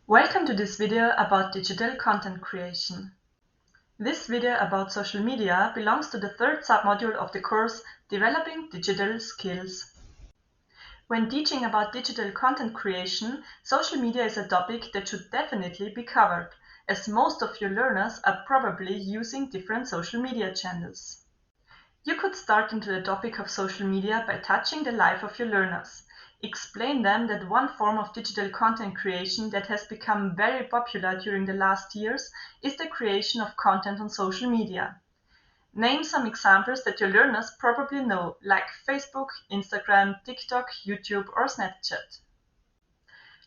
Welcome to this video about digital content creation. This video about social media belongs to the third submodule of the course Developing Digital Skills. When teaching about digital content creation, social media is a topic that should definitely be covered, as most of your learners are probably using different social media channels. You could start into the topic of social media by touching the life of your learners. Explain them that one form of digital content creation that has become very popular during the last years is the creation of content on social media. Name some examples that your learners probably know, like Facebook, Instagram, TikTok, YouTube, or Snapchat.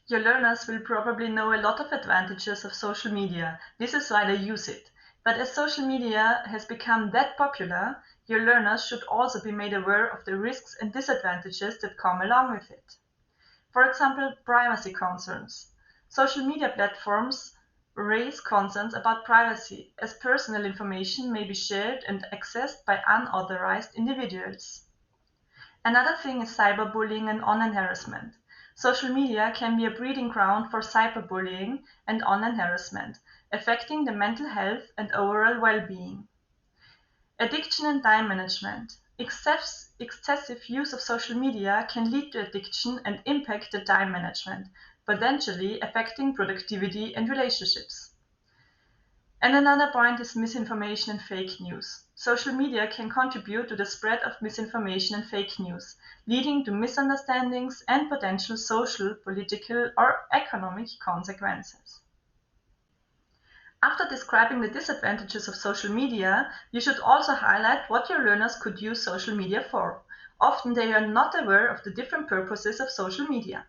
Your learners will probably know a lot of advantages of social media. This is why they use it. But as social media has become that popular, your learners should also be made aware of the risks and disadvantages that come along with it. For example, privacy concerns. Social media platforms raise concerns about privacy, as personal information may be shared and accessed by unauthorized individuals. Another thing is cyberbullying and online harassment. Social media can be a breeding ground for cyberbullying and online harassment, affecting the mental health and overall well-being. Addiction and time management. Excessive use of social media can lead to addiction and impact the time management, potentially affecting productivity and relationships. And another point is misinformation and fake news. Social media can contribute to the spread of misinformation and fake news, leading to misunderstandings and potential social, political, or economic consequences. After describing the disadvantages of social media, you should also highlight what your learners could use social media for. Often they are not aware of the different purposes of social media.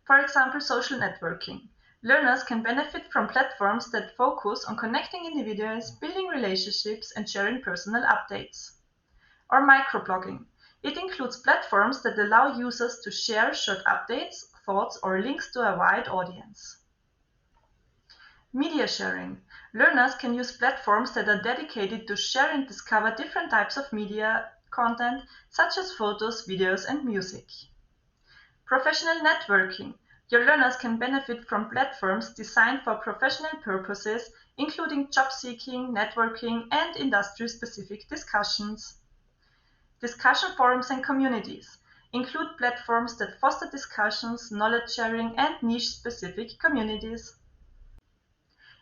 For example, social networking. Learners can benefit from platforms that focus on connecting individuals, building relationships, and sharing personal updates. Or microblogging. It includes platforms that allow users to share short updates, thoughts, or links to a wide audience. Media sharing. Learners can use platforms that are dedicated to share and discover different types of media content, such as photos, videos, and music. Professional networking. Your learners can benefit from platforms designed for professional purposes, including job seeking, networking, and industry-specific discussions. Discussion forums and communities include platforms that foster discussions, knowledge sharing, and niche-specific communities.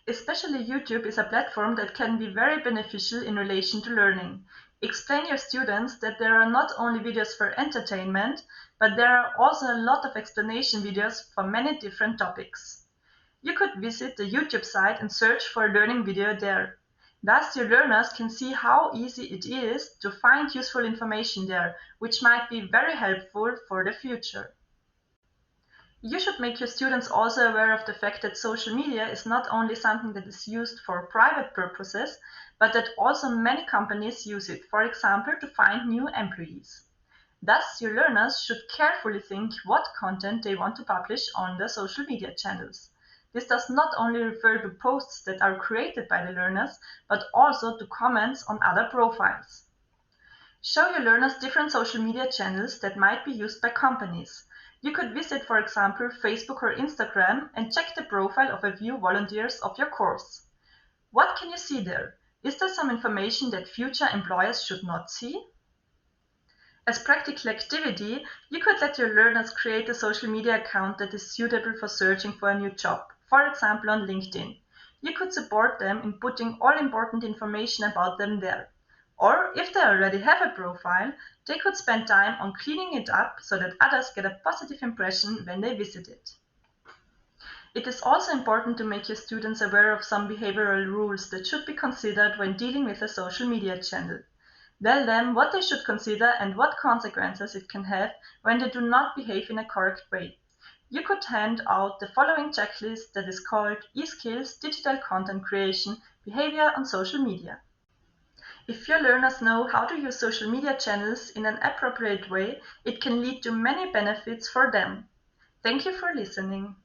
Especially YouTube is a platform that can be very beneficial in relation to learning. Explain your students that there are not only videos for entertainment, but there are also a lot of explanation videos for many different topics. You could visit the YouTube site and search for a learning video there. Thus, your learners can see how easy it is to find useful information there, which might be very helpful for the future. You should make your students also aware of the fact that social media is not only something that is used for private purposes, but that also many companies use it, for example, to find new employees. Thus, your learners should carefully think what content they want to publish on their social media channels. This does not only refer to posts that are created by the learners, but also to comments on other profiles. Show your learners different social media channels that might be used by companies. You could visit, for example, Facebook or Instagram and check the profile of a few volunteers of your course. What can you see there? Is there some information that future employers should not see? As practical activity, you could let your learners create a social media account that is suitable for searching for a new job, for example on LinkedIn. You could support them in putting all important information about them there. Or, if they already have a profile, they could spend time on cleaning it up so that others get a positive impression when they visit it. It is also important to make your students aware of some behavioral rules that should be considered when dealing with a social media channel. Tell them what they should consider and what consequences it can have when they do not behave in a correct way. You could hand out the following checklist that is called eSkills Digital Content Creation Behavior on Social Media. If your learners know how to use social media channels in an appropriate way, it can lead to many benefits for them. Thank you for listening.